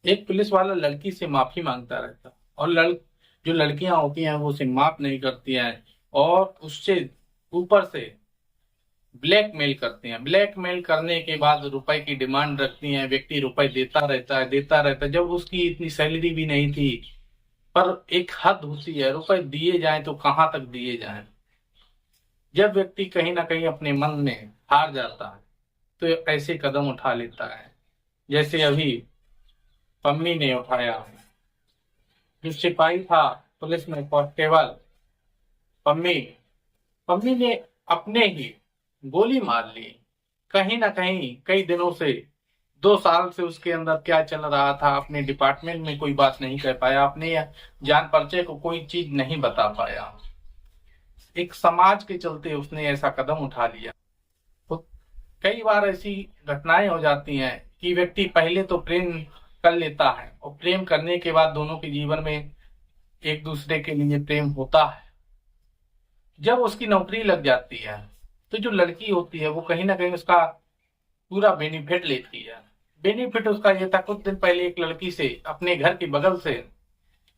एक पुलिस वाला लड़की से माफी मांगता रहता और जो लड़कियां होती हैं वो उसे माफ नहीं करती हैं और उससे ऊपर से ब्लैकमेल करती हैं। ब्लैकमेल करने के बाद रुपए की डिमांड रखती हैं। व्यक्ति रुपए देता रहता है जब उसकी इतनी सैलरी भी नहीं थी। पर एक हद होती है, रुपए दिए जाएं तो कहाँ तक दिए जाएं। जब व्यक्ति कहीं ना कहीं अपने मन में हार जाता है तो ऐसे कदम उठा लेता है, जैसे अभी पम्मी ने उठाया। जो सिपाही था पुलिस में कांस्टेबल, पम्मी पम्मी ने अपने ही गोली मार ली। कहीं ना कहीं कई दिनों से, 2 साल से उसके अंदर क्या चल रहा था, अपने डिपार्टमेंट में कोई बात नहीं कर पाया, अपने जान परिचय को कोई चीज नहीं बता पाया। एक समाज के चलते उसने ऐसा कदम उठा लिया। तो कई बार ऐसी घटनाएं हो जाती हैं कि व्यक्ति पहले तो प्रेम कर लेता है और प्रेम करने के बाद दोनों के जीवन में एक दूसरे के लिए प्रेम होता है। जब उसकी नौकरी लग जाती है तो जो लड़की होती है वो कहीं ना कहीं उसका पूरा बेनिफिट लेती है। बेनिफिट उसका ये था, कुछ दिन पहले एक लड़की से, अपने घर के बगल से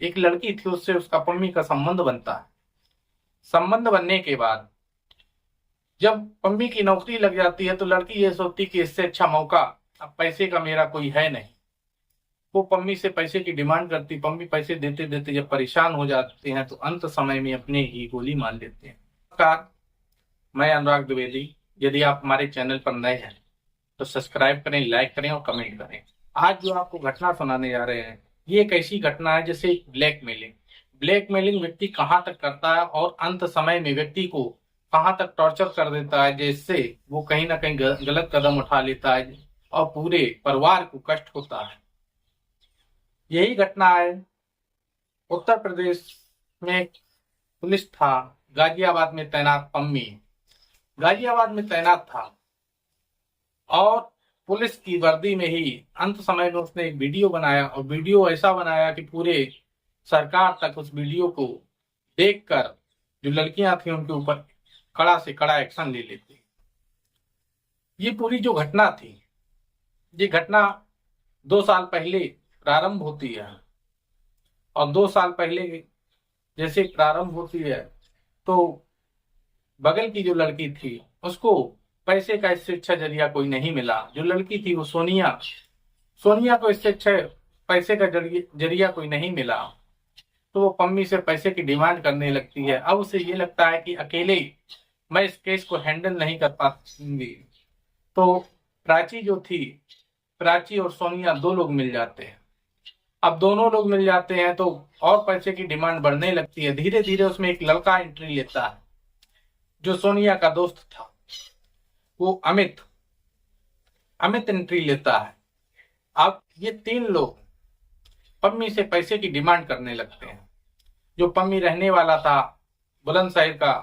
एक लड़की थी, उससे उसका पम्मी का संबंध बनता है। संबंध बनने के बाद जब पम्मी की नौकरी लग जाती है तो लड़की ये सोचती कि इससे अच्छा मौका अब पैसे का मेरा कोई है नहीं। वो पम्मी से पैसे की डिमांड करती। पम्मी पैसे देते देते जब परेशान हो जाते हैं तो अंत समय में अपने ही गोली मार लेते हैं। नमस्कार, मैं अनुराग द्विवेदी। यदि आप हमारे चैनल पर नए हैं तो सब्सक्राइब करें, लाइक करें और कमेंट करें। आज जो आपको घटना सुनाने जा रहे हैं ये एक ऐसी घटना है जैसे ब्लैकमेलिंग। ब्लैकमेलिंग व्यक्ति कहाँ तक करता है और अंत समय में व्यक्ति को कहाँ तक टॉर्चर कर देता है, जिससे वो कहीं ना कहीं गलत कदम उठा लेता है और पूरे परिवार को कष्ट होता है। यही घटना है उत्तर प्रदेश में। पुलिस था गाजियाबाद में तैनात, पम्मी गाजियाबाद में तैनात था और पुलिस की वर्दी में ही अंत समय में उसने एक वीडियो बनाया और वीडियो ऐसा बनाया कि पूरे सरकार तक उस वीडियो को देखकर जो लड़कियां थी उनके ऊपर कड़ा से कड़ा एक्शन ले लेती। ये पूरी जो घटना थी, ये घटना 2 साल पहले प्रारंभ होती है और 2 साल पहले जैसे प्रारंभ होती है तो बगल की जो लड़की थी उसको पैसे का इससे अच्छा जरिया कोई नहीं मिला। जो लड़की थी वो सोनिया, सोनिया को इससे अच्छा पैसे का जरिया कोई नहीं मिला। तो वो पम्मी से पैसे की डिमांड करने लगती है। अब उसे ये लगता है कि अकेले मैं इस केस को हैंडल नहीं कर पाऊंगी। तो प्राची जो थी, प्राची और सोनिया दो लोग मिल जाते हैं। अब दोनों लोग मिल जाते हैं तो और पैसे की डिमांड बढ़ने लगती है। धीरे धीरे उसमें एक लड़का एंट्री लेता है जो सोनिया का दोस्त था, वो अमित अमित एंट्री लेता है। अब ये 3 लोग पम्मी से पैसे की डिमांड करने लगते हैं। जो पम्मी रहने वाला था बुलंदशहर का,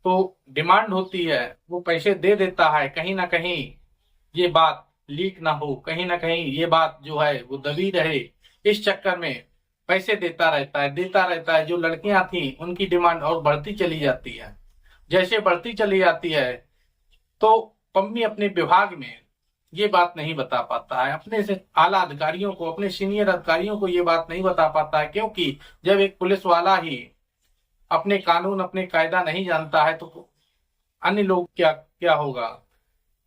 तो डिमांड होती है, वो पैसे दे देता है। कहीं ना कहीं ये बात लीक ना हो, कहीं ना कहीं ये बात जो है वो दबी रहे, इस चक्कर में पैसे देता रहता है। जो लड़कियां थी उनकी डिमांड और बढ़ती चली जाती है। जैसे बढ़ती चली जाती है तो पम्मी अपने विभाग में ये बात नहीं बता पाता है, अपने से आला अधिकारियों को, अपने सीनियर अधिकारियों को ये बात नहीं बता पाता है। क्योंकि जब एक पुलिस वाला ही अपने कानून, अपने कायदा नहीं जानता है तो अन्य लोग क्या क्या होगा।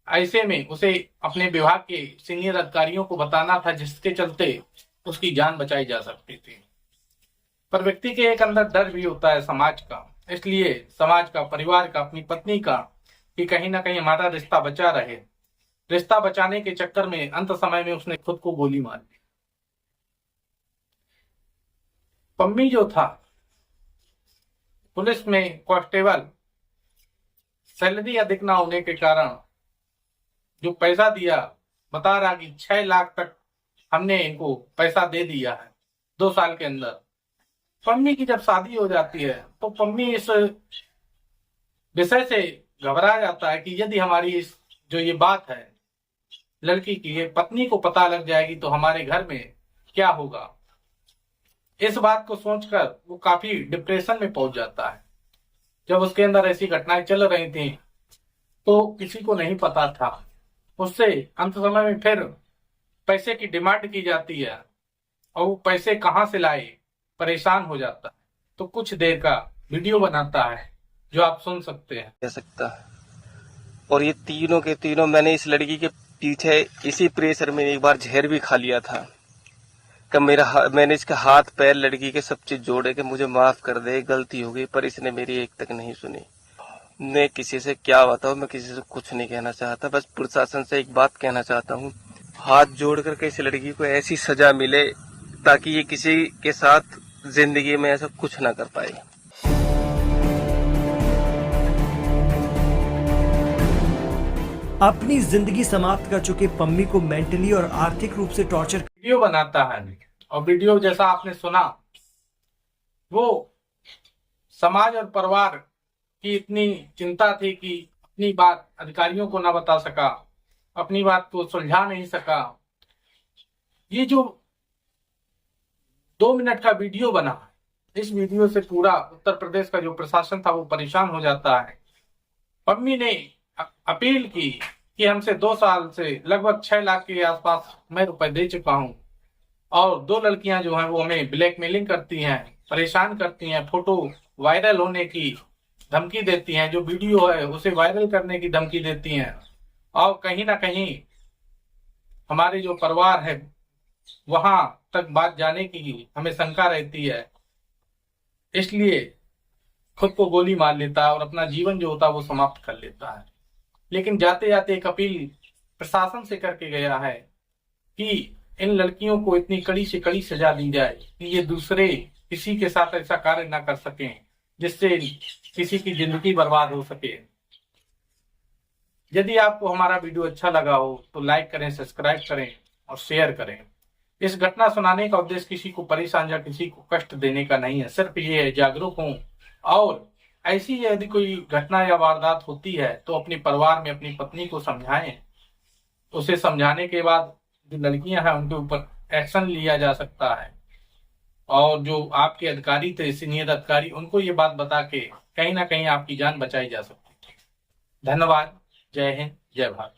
ऐसे में उसे अपने विभाग के सीनियर अधिकारियों को बताना था, जिसके चलते उसकी जान बचाई जा सकती थी। पर व्यक्ति के एक अंदर डर भी होता है समाज का, इसलिए समाज का, परिवार का, अपनी पत्नी का, कि कहीं ना कहीं हमारा रिश्ता बचा रहे। रिश्ता बचाने के चक्कर में अंत समय में उसने खुद को गोली मार दी। पम्मी जो था पुलिस में कांस्टेबल, सैलरी अधिक ना होने के कारण जो पैसा दिया, बता रहा कि 6 लाख तक हमने इनको पैसा दे दिया है 2 साल के अंदर। पम्मी की जब शादी हो जाती है तो पम्मी इस विषय से घबरा जाता है कि यदि हमारी इस जो ये बात है लड़की की, ये पत्नी को पता लग जाएगी तो हमारे घर में क्या होगा। इस बात को सोचकर वो काफी डिप्रेशन में पहुंच जाता है। जब उसके अंदर ऐसी घटनाएं चल रही थी तो किसी को नहीं पता था। उससे अंत समय में फिर पैसे की डिमांड की जाती है और वो पैसे कहाँ से लाए, परेशान हो जाता है। तो कुछ देर का वीडियो बनाता है जो आप सुन सकते हैं। कह सकता है। और ये तीनों के तीनों मैंने इस लड़की के पीछे इसी प्रेशर में एक बार जहर भी खा लिया था कि मैंने इसके हाथ पैर लड़की के सब चीज जोड़े कि मुझे माफ कर दे, गलती हो गई, पर इसने मेरी एक तक नहीं सुनी। मैं किसी से क्या बताऊं, मैं किसी से कुछ नहीं कहना चाहता, बस प्रशासन से एक बात कहना चाहता हूं, हाथ जोड़ करके इस लड़की को ऐसी सजा मिले ताकि ये किसी के साथ जिंदगी में ऐसा कुछ ना कर पाए। अपनी जिंदगी समाप्त कर चुके पम्मी को मेंटली और आर्थिक रूप से टॉर्चर वीडियो बनाता है और वीडियो जैसा आपने सुना, वो समाज और परिवार की इतनी चिंता थी कि अपनी बात अधिकारियों को ना बता सका, अपनी बात को सुलझा नहीं सका। ये जो 2 मिनट का वीडियो बना, इस वीडियो से पूरा उत्तर प्रदेश का जो प्रशासन था वो परेशान हो जाता है। पम्मी ने अपील की कि हमसे 2 साल से लगभग 6 लाख के आसपास मैं रुपए दे चुका हूं और 2 लड़कियां जो हैं वो हमें ब्लैकमेलिंग करती हैं, परेशान करती हैं, फोटो वायरल होने की धमकी देती हैं, जो वीडियो है उसे वायरल करने की धमकी देती हैं और कहीं ना कहीं हमारे जो परिवार है वहां तक बात जाने की हमें शंका रहती है, इसलिए खुद को गोली मार लेता है और अपना जीवन जो होता है वो समाप्त कर लेता है। लेकिन जाते जाते एक अपील प्रशासन से करके गया है कि इन लड़कियों को इतनी कड़ी से कड़ी सजा दी जाए कि ये दूसरे किसी के साथ ऐसा कार्य ना कर सकें जिससे किसी की जिंदगी बर्बाद हो सके। यदि आपको हमारा वीडियो अच्छा लगा हो तो लाइक करें, सब्सक्राइब करें और शेयर करें। इस घटना सुनाने का उद्देश्य किसी को परेशान या किसी को कष्ट देने का नहीं है, सिर्फ ये है जागरूक हों और ऐसी यदि कोई घटना या वारदात होती है तो अपने परिवार में अपनी पत्नी को समझाएं। उसे समझाने के बाद जो लड़कियां हैं उनके ऊपर एक्शन लिया जा सकता है और जो आपके अधिकारी थे, सीनियर अधिकारी, उनको ये बात बता के कहीं ना कहीं आपकी जान बचाई जा सकती है। धन्यवाद। जय हिंद, जय भारत।